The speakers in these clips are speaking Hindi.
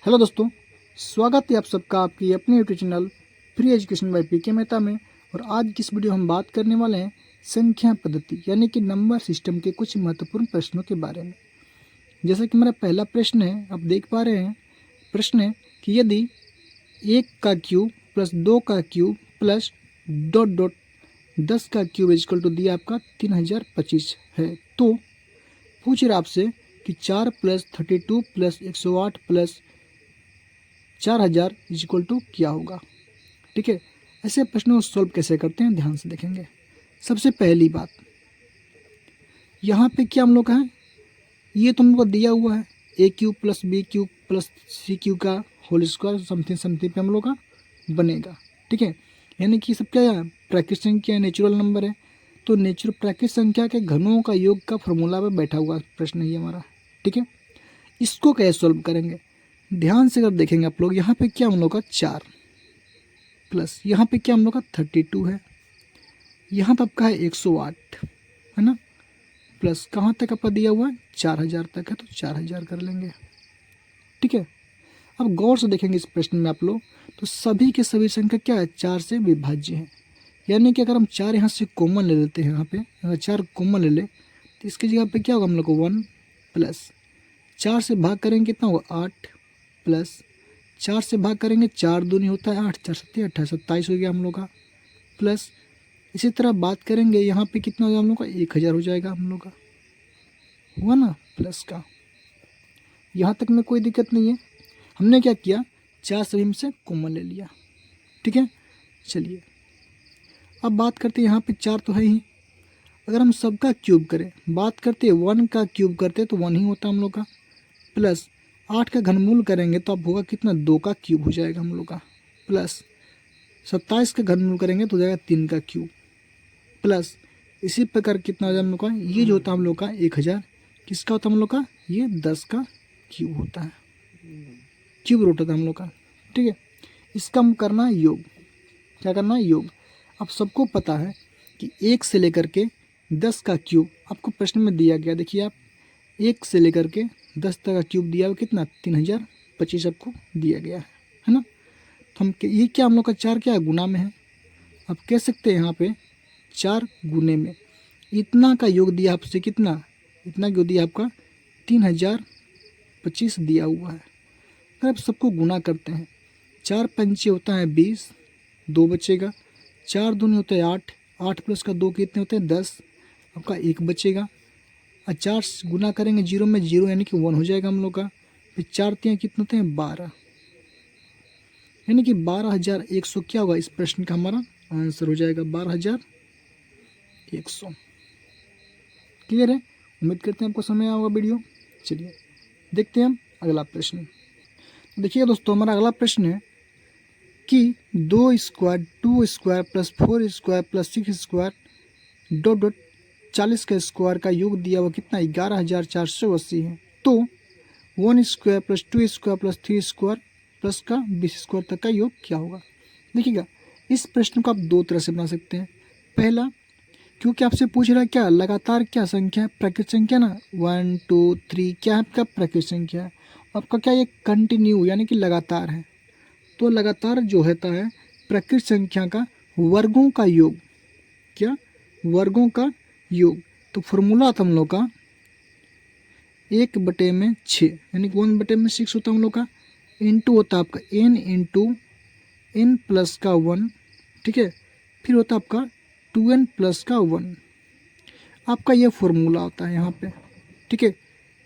हेलो दोस्तों, स्वागत है आप सबका आपकी अपनी YouTube channel free education by PK Mehta में। और आज की इस वीडियो हम बात करने वाले हैं संख्या पद्धति यानी कि नंबर सिस्टम के कुछ महत्वपूर्ण प्रश्नों के बारे में। जैसा कि मेरा पहला प्रश्न है, आप देख पा रहे हैं। प्रश्न है कि यदि 1 का क्यूब प्लस 2 का क्यूब प्लस डॉट डॉट 10 का क्यूब इजकल टू दिया आपका 3025 है, तो पूछ रहा आपसे कि 4 plus 32 plus 108 plus 4000 equal to क्या होगा। ठीक है, ऐसे प्रश्नों को सॉल्व कैसे करते हैं ध्यान से देखेंगे। सबसे पहली बात, यहाँ पे क्या हम लोग का है, ये तो हम लोग को दिया हुआ है a cube plus b cube plus c cube का होल स्क्वायर समथिंग समथिंग पे हम लोग का बनेगा। ठीक है, यानी कि सब क्या है, प्राकृतिक संख्या नेचुरल नंबर है, तो नेचुरल प्राकृतिक संख्या के घनों का योग का फॉर्मूला पे बैठा हुआ प्रश्न है ये हमारा। ठीक है, इसको कैसे सॉल्व करेंगे ध्यान से अगर देखेंगे आप लोग, यहाँ पे क्या हम लोग का 4 प्लस यहाँ पे क्या हम लोग का 32 है, यहाँ पे आपका है 108 है ना, प्लस कहाँ तक आपका दिया हुआ है 4000 तक है, तो 4000 कर लेंगे। ठीक है, अब गौर से देखेंगे इस प्रश्न में आप लोग, तो सभी के सभी संख्या क्या है 4 से विभाज्य है। यानी कि अगर हम 4 यहाँ से कॉमन ले लेते हैं, यहाँ पे अगर 4 कॉमन ले ले तो इसकी जगह पे क्या होगा हम लोग को 1 प्लस 4 से भाग करेंगे कितना होगा 8 प्लस 4 से भाग करेंगे 4 दूनी होता है 8, 4 सत्ते 28, 27 हो गया हम लोग का। प्लस इसी तरह बात करेंगे यहाँ पे कितना हो जाएगा हम लोग का 1000 हो जाएगा हम लोग का, हुआ ना प्लस का। यहाँ तक में कोई दिक्कत नहीं है, हमने क्या किया 4 सभी में से कॉमन ले लिया। ठीक है, चलिए अब बात करते हैं, यहाँ पे 4 तो है ही, अगर हम सबका क्यूब करें, बात करते हैं 1 का क्यूब करते तो 1 ही होता हम लोग का, प्लस 8 का घनमूल करेंगे तो अब होगा कितना 2 का क्यूब हो जाएगा हम लोग का, प्लस 27 का घनमूल करेंगे तो हो जाएगा 3 का क्यूब, प्लस इसी प्रकार कितना हो जाएगा हम लोग का, ये जो होता है हम लोग का 1000 किसका होता है हम लोग का, ये 10 का क्यूब होता है, क्यूब रूट होता है हम लोग का। ठीक है, इसका हम करना है योग, क्या करना है योग। अब सबको पता है कि 1 से लेकर के 10 का क्यूब आपको प्रश्न में दिया गया, देखिए आप 1 से लेकर के 10 तक का क्यूब दिया हुआ कितना 3025 आपको दिया गया है ना। तो हम ये क्या हम लोग का 4 क्या है गुना में है, आप कह सकते हैं यहाँ पे 4 गुने में इतना का योग दिया आपसे, कितना इतना योग दिया आपका 3025 दिया हुआ है। अगर आप सबको गुना करते हैं 4 पंचे होता है 20, 2 बचेगा, 4 दूनी होता है 8, 8 प्लस का 2 कितने होते हैं 10, आपका 1 बचेगा। और 4 गुना करेंगे 0 में 0 यानी कि 1 हो जाएगा हम लोग का, फिर 4 3 कितने होते हैं 12, यानी कि 12100 क्या होगा इस प्रश्न का हमारा आंसर हो जाएगा 12100। क्लियर है, उम्मीद करते हैं आपको समझ आया होगा वीडियो। चलिए देखते हैं हम अगला प्रश्न। देखिए दोस्तों, हमारा अगला प्रश्न है कि 2 square 2 square plus 4 square plus 6 square dot dot 40 का स्क्वायर का योग दिया हुआ कितना 11480 है, तो 1 square plus 2 square plus 3 square plus का 20 स्क्वायर तक का योग क्या होगा। देखिएगा इस प्रश्न को आप दो तरह से बना सकते हैं। पहला, क्योंकि आपसे पूछ रहा है क्या लगातार क्या संख्या है, प्राकृतिक संख्या ना 1 2 3 क्या है आपका प्राकृतिक संख्या है, आपका क्या ये कंटिन्यू यानी कि लगातार है, तो लगातार जो होता है प्राकृतिक संख्या का वर्गों का योग, क्या वर्गों का योग। तो फॉर्मूला था हम लोग का 1/6 यानी कि 1/6 होता है हम लोग का, इंटू होता है आपका n इंटू n प्लस का 1। ठीक है, फिर होता है आपका 2n प्लस का 1, आपका ये फॉर्मूला होता है यहाँ पे। ठीक है,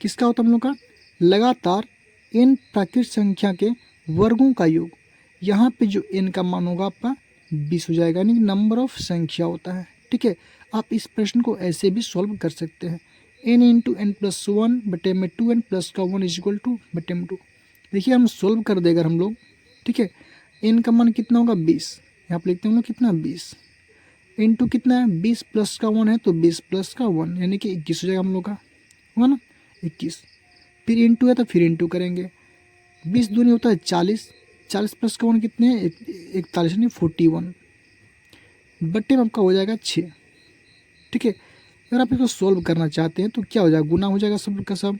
किसका होता है हम लोग का लगातार n प्राकृतिक संख्या के वर्गों का योग, यहाँ पे जो n का मान होगा आपका 20 हो जाएगा, यानी कि नंबर ऑफ संख्या होता है। ठीक है, आप इस प्रश्न को ऐसे भी सॉल्व कर सकते हैं, n इंटू एन प्लस 1 बटे में 2n प्लस का 1 इज इक्वल टू बटे में 2। देखिए हम सॉल्व कर देगा हम लोग। ठीक है, n का मान कितना होगा 20, यहाँ पर लिखते हैं हम लोग कितना 20 इंटू कितना है 20 प्लस का 1 है तो 20 प्लस का 1 यानी कि 21 हो जाएगा हम लोग का, हुआ ना 21। फिर इंटू है तो फिर इंटू करेंगे, 20 दूनी होता है 40, 40 प्लस का 1 कितने हैं 41 यानी 41 बट्टे में आपका हो जाएगा 6। ठीक है, अगर आप इसको सॉल्व करना चाहते हैं तो क्या हो जाएगा गुना हो जाएगा सब का सब,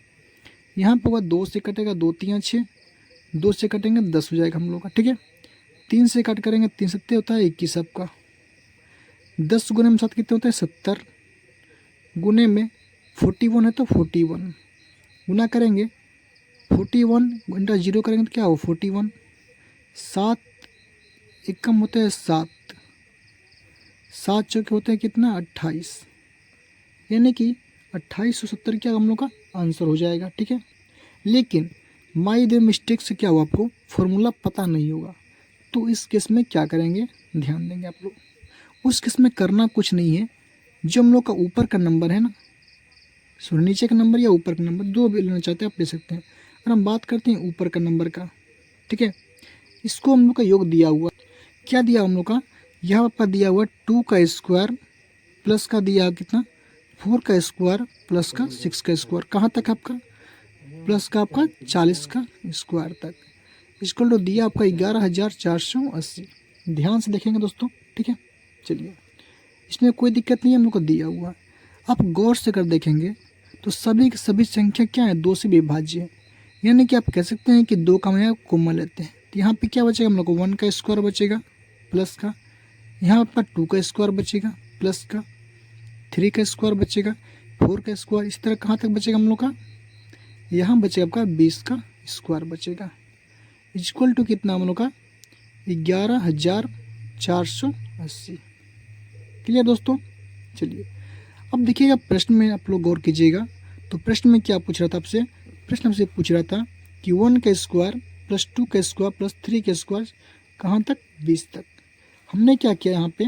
यहाँ पर होगा 2 से कटेगा 2 3 6, 2 से कटेंगे 10 हो जाएगा हम लोग का, ठीक है। 3 से काट करेंगे, 3 सत्ते होता है 21 आपका। 10 गुने में 7 कितने होते हैं 70, गुने में 41 है तो 41 गुना करेंगे, 41 घंटा 0 करेंगे तो क्या हो 41। 7 एक कम होते हैं 7, 7 चौके होते हैं कितना 28, यानी कि 2870 क्या हम लोग का आंसर हो जाएगा, ठीक है। लेकिन माई द मिस्टेक से क्या हुआ, आपको फॉर्मूला पता नहीं होगा, तो इस केस में क्या करेंगे, ध्यान देंगे आप लोग। उस केस में करना कुछ नहीं है, जो हम लोग का ऊपर का नंबर है ना, सो नीचे का नंबर या ऊपर का नंबर, दो भी लेना चाहते हैं आप ले सकते हैं। और हम बात करते हैं ऊपर का नंबर का, ठीक है। इसको हम लोग का योग दिया हुआ, क्या दिया हम लोग का, यहाँ पर दिया हुआ 2 का स्क्वायर प्लस का दिया कितना 4 का स्क्वायर प्लस का 6 का स्क्वायर, कहाँ तक आपका प्लस का आपका 40 का स्क्वायर तक, इसको तो दिया आपका 11,480। ध्यान से देखेंगे दोस्तों, ठीक है। चलिए, इसमें कोई दिक्कत नहीं है, हम लोग को दिया हुआ। आप गौर से कर देखेंगे तो सभी की सभी संख्या क्या है 2 से विभाज्य है, यानी कि आप कह सकते हैं कि 2 का हम यहाँ कॉमन लेते हैं, तो यहाँ पे क्या बचेगा हम लोग को 1 का स्क्वायर बचेगा प्लस का, यहाँ आपका 2 का स्क्वायर बचेगा प्लस का, 3 का स्क्वायर बचेगा, 4 का स्क्वायर, इस तरह कहाँ तक बचेगा हम लोग का, यहाँ बचेगा आपका 20 का स्क्वायर बचेगा, इक्वल टू कितना हम लोग का 11,480। क्लियर दोस्तों। चलिए अब देखिएगा प्रश्न में आप लोग गौर कीजिएगा, तो प्रश्न में क्या पूछ रहा था आपसे, प्रश्न हमसे पूछ रहा था कि 1 का स्क्वायर प्लस 2 का स्क्वायर प्लस 3 का स्क्वायर कहाँ तक 20 तक। हमने क्या किया यहाँ पे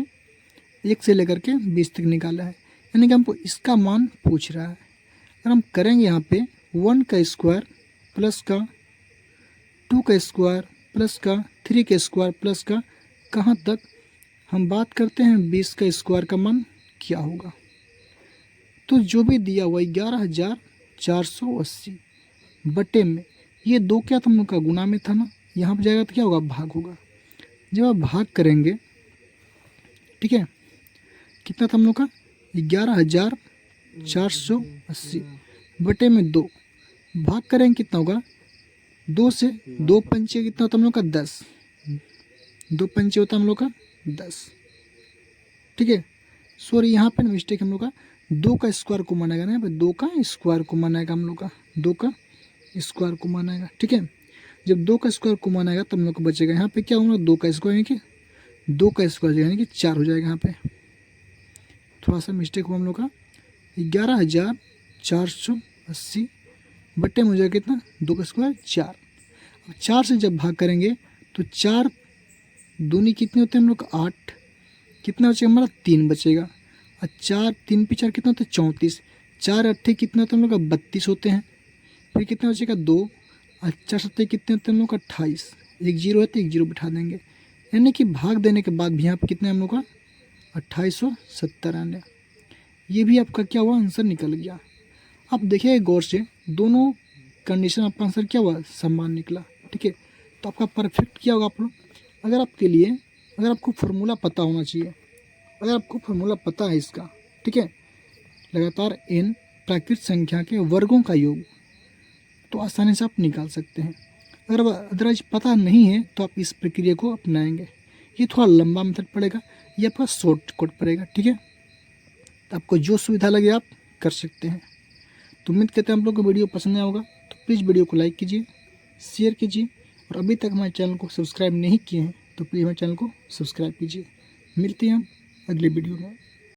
1 से लेकर के 20 तक निकाला है, यानी कि हमको इसका मान पूछ रहा है। अगर हम करेंगे यहाँ पे 1 का स्क्वायर प्लस का 2 का स्क्वायर प्लस का 3 का स्क्वायर प्लस का कहाँ तक, हम बात करते हैं 20 का स्क्वायर का मान क्या होगा, तो जो भी दिया हुआ 11,480 बटे में ये 2 क्या था हम लोग का गुना में था ना, यहाँ पर जाएगा तो क्या होगा भाग होगा। जब आप भाग करेंगे, ठीक है, कितना था हम लोग का 11,480 बटे में 2, भाग करेंगे कितना होगा 2 से, 2 पंचे कितना होता हम लोग का 10, 2 पंचे होता हम लोग का 10, ठीक है। सॉरी यहाँ पे मिस्टेक हम लोग का 2 का स्क्वायर को मानेगा ना, यहाँ पे 2 का स्क्वायर को मानेगा हम लोग का, 2 का स्क्वायर को मानेगा, ठीक है। जब 2 का स्क्वायर को मानेगा तब हम लोग को बचेगा यहाँ पे क्या होगा 2 का स्क्वायर, यानी कि 2 का स्क्वायर यानी कि 4 हो जाएगा। यहाँ पे थोड़ा सा मिस्टेक हुआ हम लोग का, 11,480 बटे में हो जाएगा कितना 2 का स्क्वायर 4। अब 4 से जब भाग करेंगे तो 4 दूनी कितने होते हैं हम लोग का 8, कितना बचेगा हमारा 3 बचेगा, और 4 3 पे 4 कितना होता है 34, 4 अट्ठे कितना होता है हम लोग का 32 होते हैं, फिर कितना बचेगा 2, और 4 सत्ते कितने होते हैं हम लोग का 28, एक जीरो है तो एक जीरो बिठा देंगे, यानी कि भाग देने के बाद भी यहाँ पर कितना हम लोग का 2870 आने, ये भी आपका क्या हुआ आंसर निकल गया। आप देखिए गौर से, दोनों कंडीशन आपका आंसर क्या हुआ समान निकला, ठीक है। तो आपका परफेक्ट क्या होगा आप लोग, अगर आपके लिए अगर आपको फार्मूला पता होना चाहिए, अगर आपको फार्मूला पता है इसका, ठीक है, लगातार n प्राकृत संख्या के वर्गों का योग, तो आसानी से आप निकाल सकते हैं। अगर अदरवाइज पता नहीं है तो आप इस प्रक्रिया को अपनाएंगे, ये थोड़ा लंबा मेथड पड़ेगा, ये आपका शॉर्टकट पड़ेगा, ठीक है। तो आपको जो सुविधा लगे आप कर सकते हैं। तो उम्मीद करते हैं आप लोग को वीडियो पसंद आया होगा, तो प्लीज़ वीडियो को लाइक कीजिए, शेयर कीजिए, और अभी तक हमारे चैनल को सब्सक्राइब नहीं किए हैं तो प्लीज़ हमारे चैनल को सब्सक्राइब कीजिए। मिलते हैं हम अगले वीडियो में।